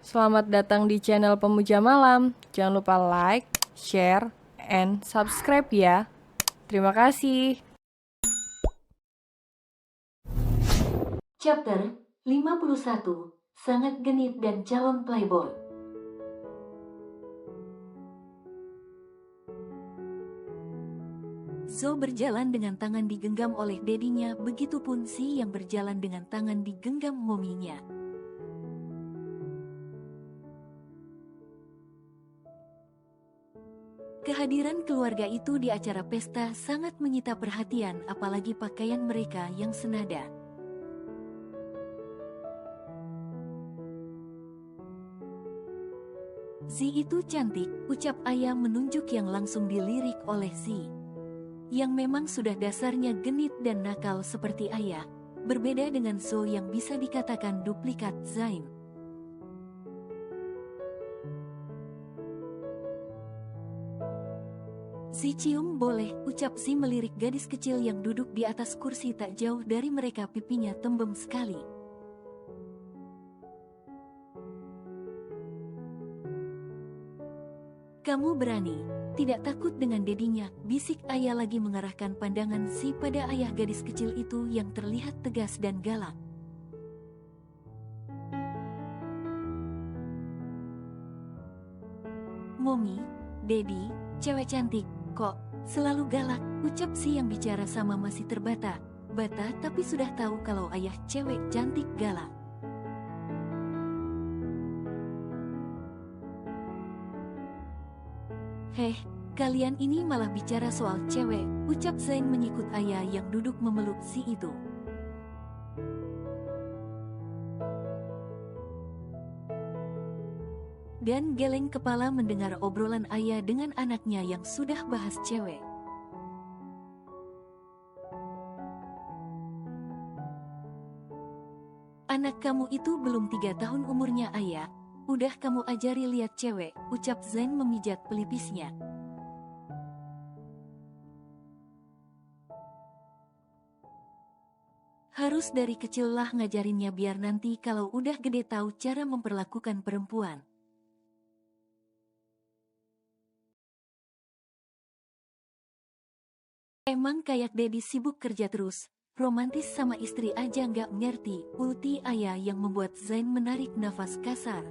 Selamat datang di channel Pemuja Malam. Jangan lupa like, share, and subscribe ya. Terima kasih. Chapter 51. Sangat genit dan calon playboy. Zo berjalan dengan tangan digenggam oleh dedinya, begitupun Si yang berjalan dengan tangan digenggam mominya. Kehadiran keluarga itu di acara pesta sangat menyita perhatian, apalagi pakaian mereka yang senada. Zi itu cantik, ucap ayah menunjuk yang langsung dilirik oleh Zi. Yang memang sudah dasarnya genit dan nakal seperti ayah, berbeda dengan Zo yang bisa dikatakan duplikat Zain. Zi cium boleh, ucap Zi melirik gadis kecil yang duduk di atas kursi tak jauh dari mereka, pipinya tembem sekali. Kamu berani, tidak takut dengan dedinya, bisik ayah lagi mengarahkan pandangan Zi pada ayah gadis kecil itu yang terlihat tegas dan galak. Momi, Dedi, cewek cantik, kok selalu galak, ucap Si yang bicara sama masih terbata-bata tapi sudah tahu kalau ayah cewek cantik galak. Heh, kalian ini malah bicara soal cewek, ucap Zain menyikut ayah yang duduk memeluk Si itu. Dan geleng kepala mendengar obrolan ayah dengan anaknya yang sudah bahas cewek. Anak kamu itu belum 3 tahun umurnya ayah, udah kamu ajari lihat cewek, ucap Zain memijat pelipisnya. Harus dari kecil lah ngajarinnya biar nanti kalau udah gede tahu cara memperlakukan perempuan. Emang kayak Dedi sibuk kerja terus, romantis sama istri aja nggak ngerti, ulti ayah yang membuat Zain menarik nafas kasar.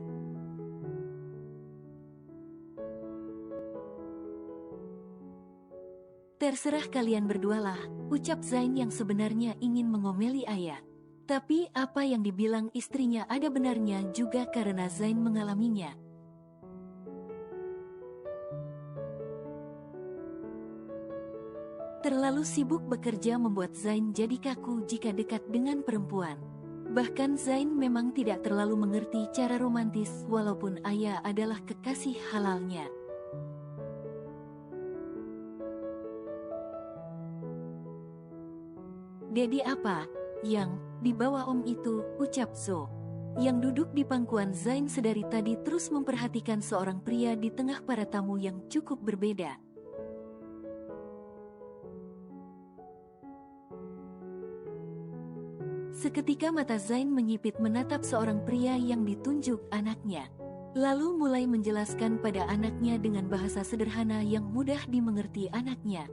Terserah kalian berdualah, ucap Zain yang sebenarnya ingin mengomeli ayah. Tapi apa yang dibilang istrinya ada benarnya juga karena Zain mengalaminya. Terlalu sibuk bekerja membuat Zain jadi kaku jika dekat dengan perempuan. Bahkan Zain memang tidak terlalu mengerti cara romantis walaupun ayah adalah kekasih halalnya. Dedi apa? Yang dibawa om itu, ucap Zo. Yang duduk di pangkuan Zain sedari tadi terus memperhatikan seorang pria di tengah para tamu yang cukup berbeda. Seketika mata Zain menyipit menatap seorang pria yang ditunjuk anaknya. Lalu mulai menjelaskan pada anaknya dengan bahasa sederhana yang mudah dimengerti anaknya.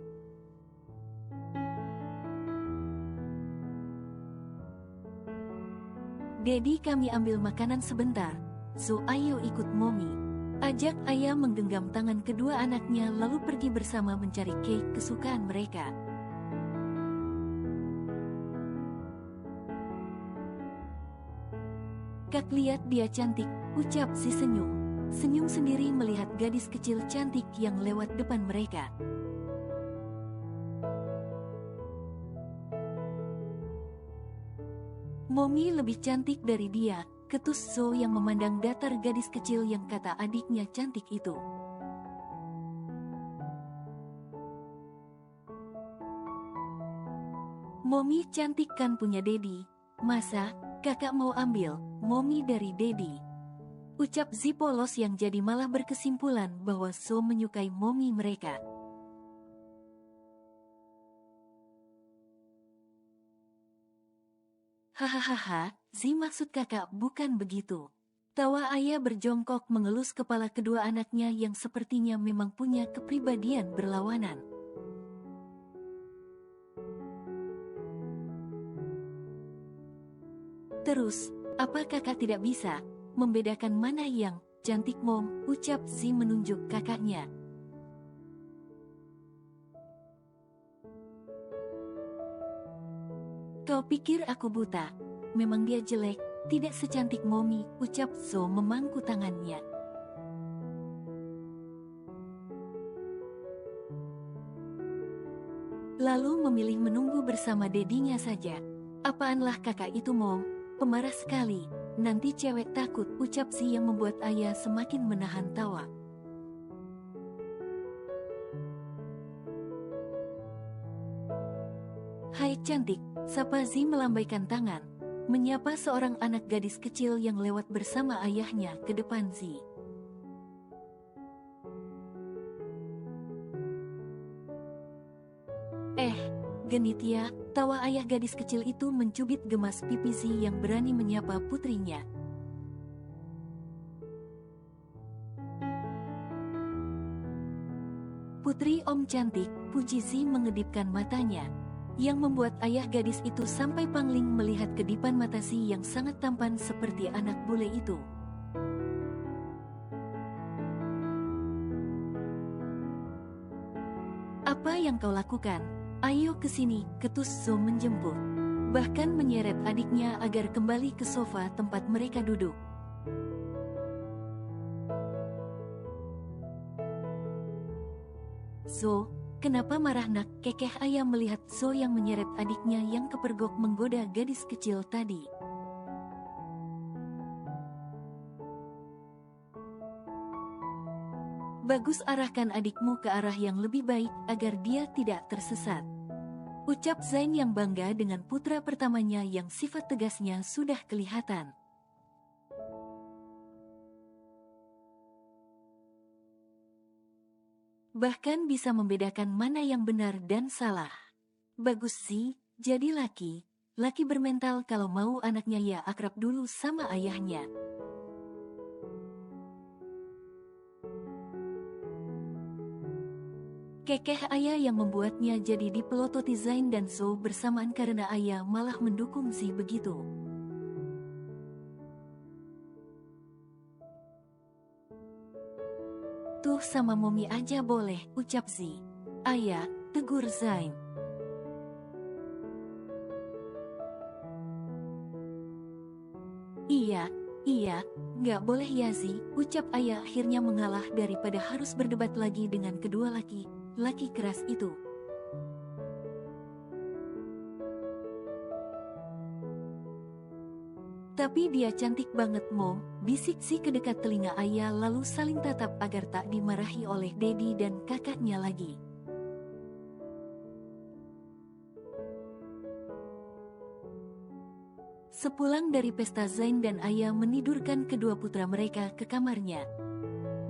Dedi, kami ambil makanan sebentar. Zo, ayo ikut Momi. Ajak ayah menggenggam tangan kedua anaknya lalu pergi bersama mencari cake kesukaan mereka. Kak, lihat dia cantik, ucap Si senyum. Senyum sendiri melihat gadis kecil cantik yang lewat depan mereka. Momi lebih cantik dari dia, ketus Zo yang memandang datar gadis kecil yang kata adiknya cantik itu. Momi cantik kan punya Dedi, masa kakak mau ambil Momi dari Dedi? Ucap Zi polos yang jadi malah berkesimpulan bahwa Zo menyukai Momi mereka. Hahaha, Zi maksud kakak bukan begitu. Tawa ayah berjongkok mengelus kepala kedua anaknya yang sepertinya memang punya kepribadian berlawanan. Terus, apa kakak tidak bisa membedakan mana yang cantik mom? Ucap Zi menunjuk kakaknya. Kau pikir aku buta? Memang dia jelek, tidak secantik Momi, ucap Zo memangku tangannya. Lalu memilih menunggu bersama dedinya saja. Apaanlah kakak itu Mom, pemarah sekali, nanti cewek takut, ucap Zi yang membuat ayah semakin menahan tawa. Hai cantik, sapa Zi melambaikan tangan, menyapa seorang anak gadis kecil yang lewat bersama ayahnya ke depan Zi. Genit ya, tawa ayah gadis kecil itu mencubit gemas pipi Zi yang berani menyapa putrinya. Putri Om cantik, puji Zi mengedipkan matanya, yang membuat ayah gadis itu sampai pangling melihat kedipan mata Zi yang sangat tampan seperti anak bule itu. Apa yang kau lakukan? Ayo kesini, ketus Zo menjemput. Bahkan menyeret adiknya agar kembali ke sofa tempat mereka duduk. Zo, kenapa marah nak? Kekeh ayah melihat Zo yang menyeret adiknya yang kepergok menggoda gadis kecil tadi. Bagus, arahkan adikmu ke arah yang lebih baik agar dia tidak tersesat. Ucap Zain yang bangga dengan putra pertamanya yang sifat tegasnya sudah kelihatan. Bahkan bisa membedakan mana yang benar dan salah. Bagus sih, jadi laki bermental kalau mau anaknya ya akrab dulu sama ayahnya. Kekeh ayah yang membuatnya jadi dipelototi Zain dan Zo bersamaan karena ayah malah mendukung Zi begitu. Tuh sama Momi aja boleh, ucap Zi. Ayah, tegur Zain. Iya, nggak boleh ya Zi, ucap ayah akhirnya mengalah daripada harus berdebat lagi dengan kedua laki keras itu. Tapi dia cantik banget Mom, bisik Zi ke dekat telinga ayah lalu saling tatap agar tak dimarahi oleh Dedi dan kakaknya lagi. Sepulang dari pesta Zain dan ayah menidurkan kedua putra mereka ke kamarnya.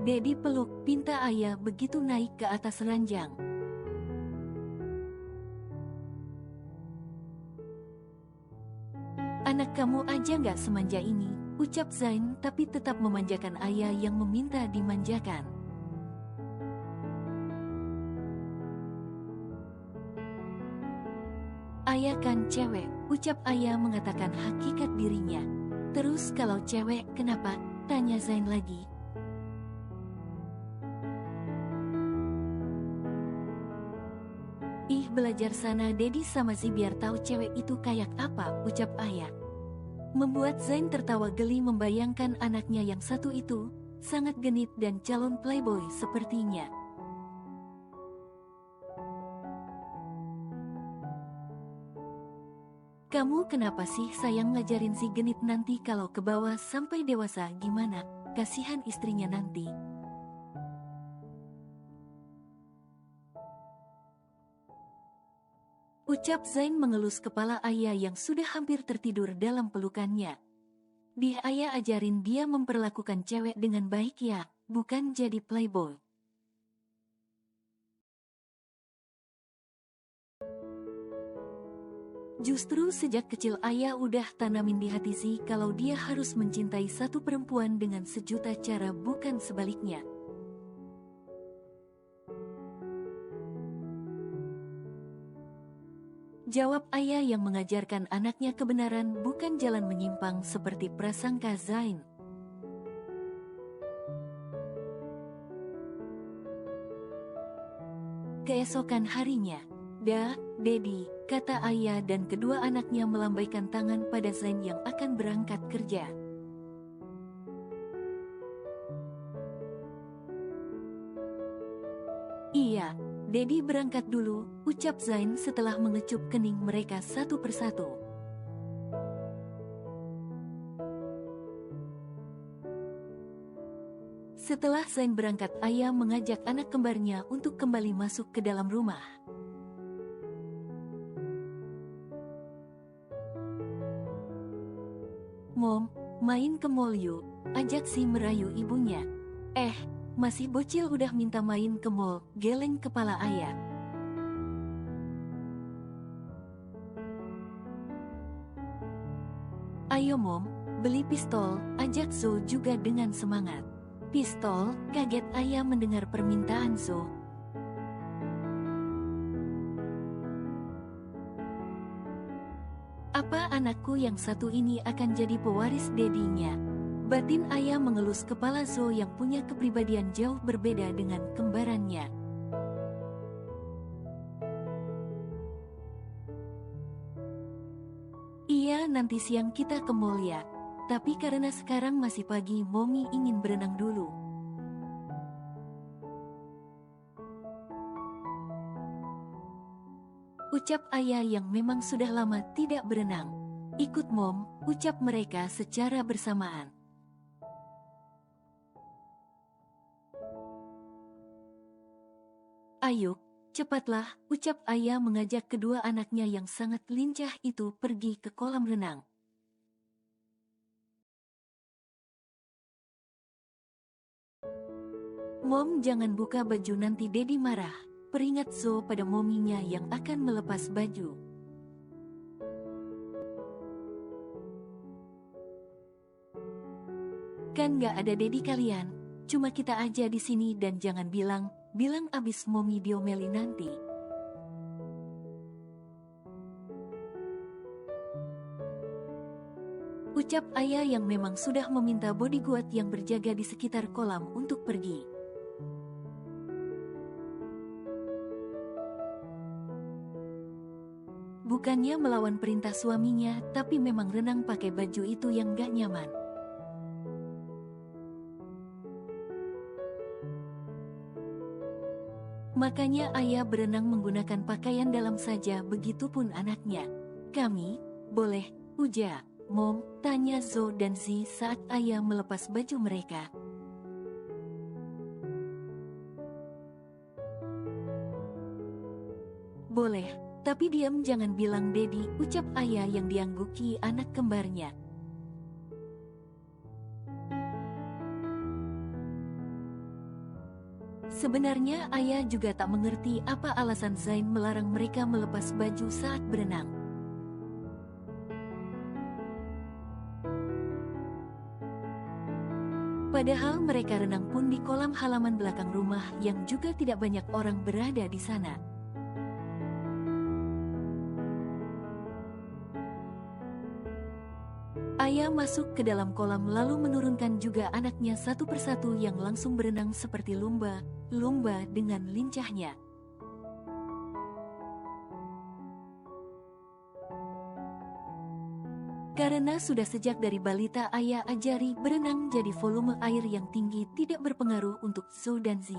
Dedi peluk pinta ayah begitu naik ke atas ranjang. Anak kamu aja nggak semanja ini, ucap Zain tapi tetap memanjakan ayah yang meminta dimanjakan. Ayah kan cewek, ucap ayah mengatakan hakikat dirinya. Terus kalau cewek kenapa? Tanya Zain lagi. Ih belajar sana Dedi sama Zi biar tahu cewek itu kayak apa, ucap ayah. Membuat Zain tertawa geli membayangkan anaknya yang satu itu, sangat genit dan calon playboy sepertinya. Kamu kenapa sih sayang ngajarin si genit nanti kalau ke bawah sampai dewasa gimana? Kasihan istrinya nanti. Ucap Zain mengelus kepala ayah yang sudah hampir tertidur dalam pelukannya. Dia ayah ajarin dia memperlakukan cewek dengan baik ya, bukan jadi playboy. Justru sejak kecil ayah udah tanamin di hati Si kalau dia harus mencintai satu perempuan dengan sejuta cara, bukan sebaliknya. Jawab ayah yang mengajarkan anaknya kebenaran, bukan jalan menyimpang seperti prasangka Zain. Keesokan harinya, Dedi, kata ayah, dan kedua anaknya melambaikan tangan pada Zain yang akan berangkat kerja. Iya, Dedi berangkat dulu, ucap Zain setelah mengecup kening mereka satu persatu. Setelah Zain berangkat, ayah mengajak anak kembarnya untuk kembali masuk ke dalam rumah. Mom, main ke mall yuk, ajak Si merayu ibunya. Masih bocil udah minta main ke mall, geleng kepala ayah. Ayo Mom, beli pistol, ajak Zo juga dengan semangat. Pistol, kaget ayah mendengar permintaan Zo. Apa anakku yang satu ini akan jadi pewaris dedinya? Batin ayah mengelus kepala Zo yang punya kepribadian jauh berbeda dengan kembarannya. Iya, nanti siang kita ke mall ya. Tapi karena sekarang masih pagi, Mommy ingin berenang dulu. Ucap ayah yang memang sudah lama tidak berenang. Ikut Mom, ucap mereka secara bersamaan. Ayo, cepatlah, ucap ayah mengajak kedua anaknya yang sangat lincah itu pergi ke kolam renang. Mom, jangan buka baju, nanti Dedi marah, peringat Zo pada mominya yang akan melepas baju. Kan gak ada Dedi kalian, cuma kita aja di sini, dan jangan bilang abis momi diomeli nanti. Ucap ayah yang memang sudah meminta bodyguard yang berjaga di sekitar kolam untuk pergi. Bukannya melawan perintah suaminya, tapi memang renang pakai baju itu yang gak nyaman. Makanya ayah berenang menggunakan pakaian dalam saja, begitupun anaknya. Kami, boleh, ujar Mom, tanya Zo dan Zi saat ayah melepas baju mereka. Boleh, tapi diam, jangan bilang Dedi, ucap ayah yang diangguki anak kembarnya. Sebenarnya ayah juga tak mengerti apa alasan Zain melarang mereka melepas baju saat berenang. Padahal mereka renang pun di kolam halaman belakang rumah yang juga tidak banyak orang berada di sana. Ayah masuk ke dalam kolam lalu menurunkan juga anaknya satu persatu yang langsung berenang seperti lumba dengan lincahnya. Karena sudah sejak dari balita ayah ajari berenang, jadi volume air yang tinggi tidak berpengaruh untuk Zo dan Zi.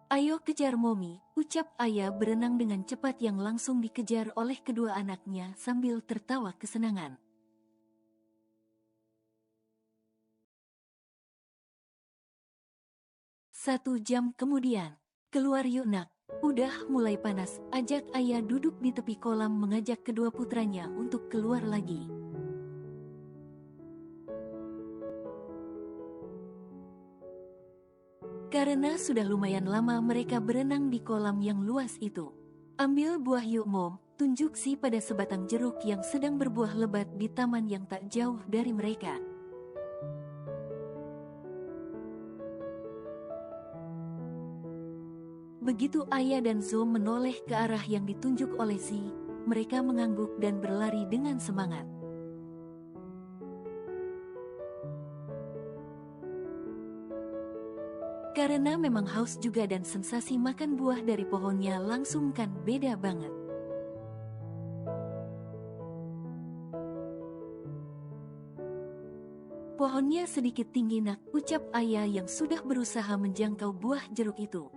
Ayo kejar Momi, ucap ayah berenang dengan cepat yang langsung dikejar oleh kedua anaknya sambil tertawa kesenangan. Satu jam kemudian, keluar yuk nak, udah mulai panas, ajak ayah duduk di tepi kolam mengajak kedua putranya untuk keluar lagi. Karena sudah lumayan lama mereka berenang di kolam yang luas itu. Ambil buah yuk Mom, tunjuk Si pada sebatang jeruk yang sedang berbuah lebat di taman yang tak jauh dari mereka. Begitu Ayah dan Zo menoleh ke arah yang ditunjuk oleh Si, mereka mengangguk dan berlari dengan semangat. Karena memang haus juga dan sensasi makan buah dari pohonnya langsung kan beda banget. Pohonnya sedikit tinggi nak, ucap Ayah yang sudah berusaha menjangkau buah jeruk itu.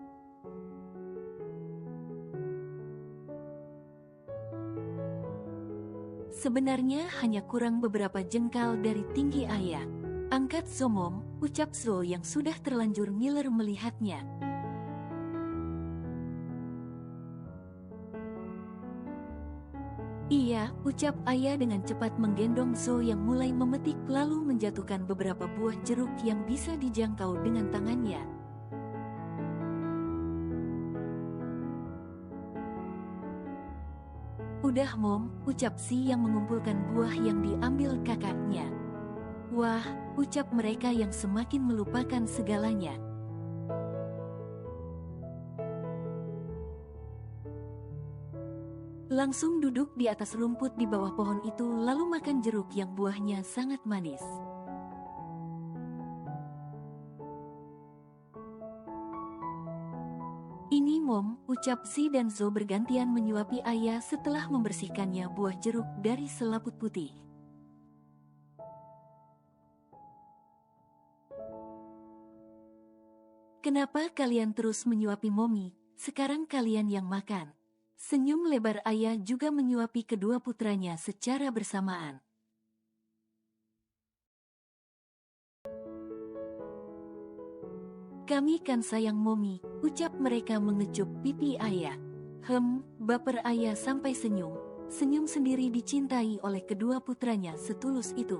Sebenarnya hanya kurang beberapa jengkal dari tinggi Ayah. Angkat Zo Mom, ucap Zo yang sudah terlanjur ngiler melihatnya. Iya, ucap Ayah dengan cepat menggendong Zo yang mulai memetik lalu menjatuhkan beberapa buah jeruk yang bisa dijangkau dengan tangannya. Udah Mom, ucap Si yang mengumpulkan buah yang diambil kakaknya. Wah, ucap mereka yang semakin melupakan segalanya. Langsung duduk di atas rumput di bawah pohon itu lalu makan jeruk yang buahnya sangat manis. Ini Mom, ucap Si dan Zo bergantian menyuapi Ayah setelah membersihkannya buah jeruk dari selaput putih. Kenapa kalian terus menyuapi Mommy? Sekarang kalian yang makan. Senyum lebar Ayah juga menyuapi kedua putranya secara bersamaan. Kami kan sayang Mommy, ucap mereka mengecup pipi Ayah. Baper Ayah sampai senyum. Senyum sendiri dicintai oleh kedua putranya setulus itu.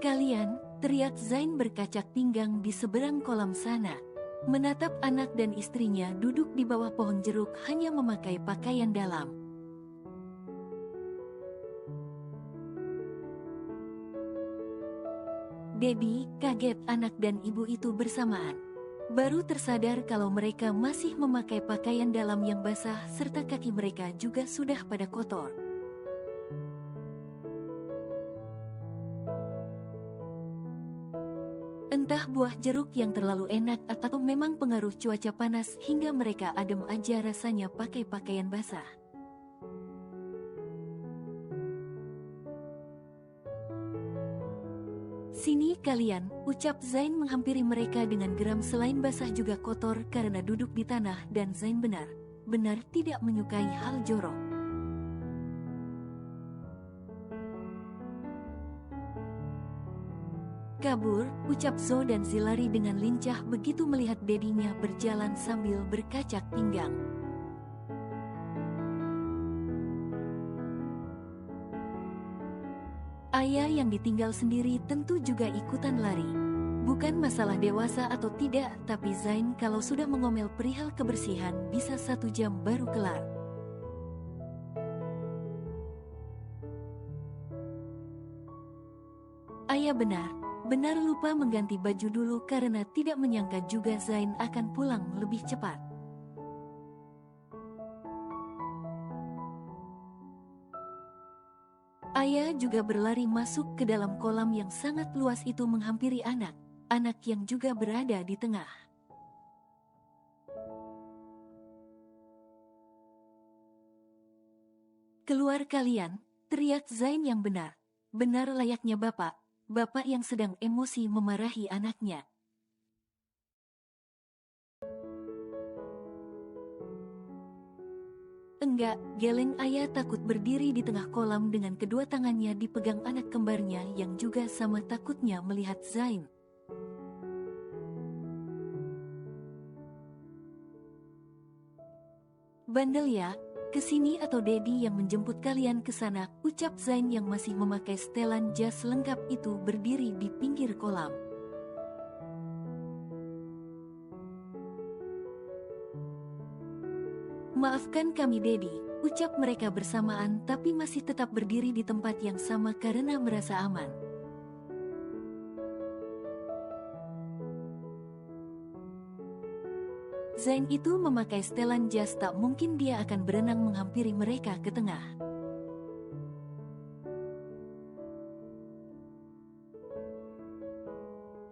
Kalian, teriak Zain berkacak pinggang di seberang kolam sana. Menatap anak dan istrinya duduk di bawah pohon jeruk hanya memakai pakaian dalam. Dedi, kaget anak dan ibu itu bersamaan. Baru tersadar kalau mereka masih memakai pakaian dalam yang basah serta kaki mereka juga sudah pada kotor. Entah buah jeruk yang terlalu enak atau memang pengaruh cuaca panas hingga mereka adem aja rasanya pakai pakaian basah. Sini kalian, ucap Zain menghampiri mereka dengan geram selain basah juga kotor karena duduk di tanah dan Zain benar tidak menyukai hal jorok. Kabur, ucap Zo dan Zilari dengan lincah begitu melihat dedinya berjalan sambil berkacak pinggang. Ayah yang ditinggal sendiri tentu juga ikutan lari. Bukan masalah dewasa atau tidak, tapi Zain kalau sudah mengomel perihal kebersihan bisa 1 jam baru kelar. Ayah benar lupa mengganti baju dulu karena tidak menyangka juga Zain akan pulang lebih cepat. Ayah juga berlari masuk ke dalam kolam yang sangat luas itu menghampiri anak yang juga berada di tengah. Keluar kalian, teriak Zain yang benar layaknya bapak yang sedang emosi memarahi anaknya. Enggak, geleng Ayah takut berdiri di tengah kolam dengan kedua tangannya dipegang anak kembarnya yang juga sama takutnya melihat Zain. Bandel ya, Kesini atau Dedi yang menjemput kalian ke sana, ucap Zain yang masih memakai setelan jas lengkap itu berdiri di pinggir kolam. Maafkan kami Dedi, ucap mereka bersamaan tapi masih tetap berdiri di tempat yang sama karena merasa aman. Zain itu memakai setelan jas, tak mungkin dia akan berenang menghampiri mereka ke tengah.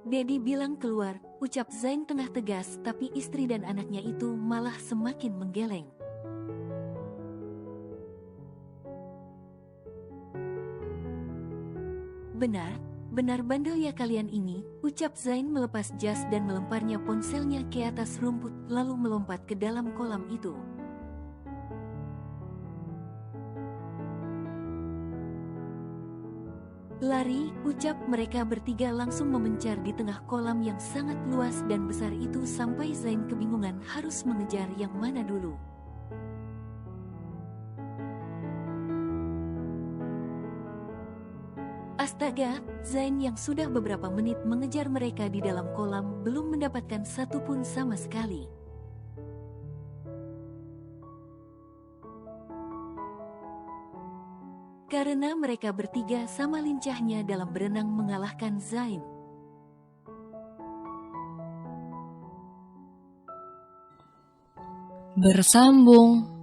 Dedi bilang keluar, ucap Zain tengah tegas, tapi istri dan anaknya itu malah semakin menggeleng. Benar bandel ya kalian ini, ucap Zain melepas jas dan melemparnya ponselnya ke atas rumput lalu melompat ke dalam kolam itu. Lari, ucap mereka bertiga langsung memencar di tengah kolam yang sangat luas dan besar itu sampai Zain kebingungan harus mengejar yang mana dulu. Astaga, Zain yang sudah beberapa menit mengejar mereka di dalam kolam belum mendapatkan satu pun sama sekali. Karena mereka bertiga sama lincahnya dalam berenang mengalahkan Zain. Bersambung.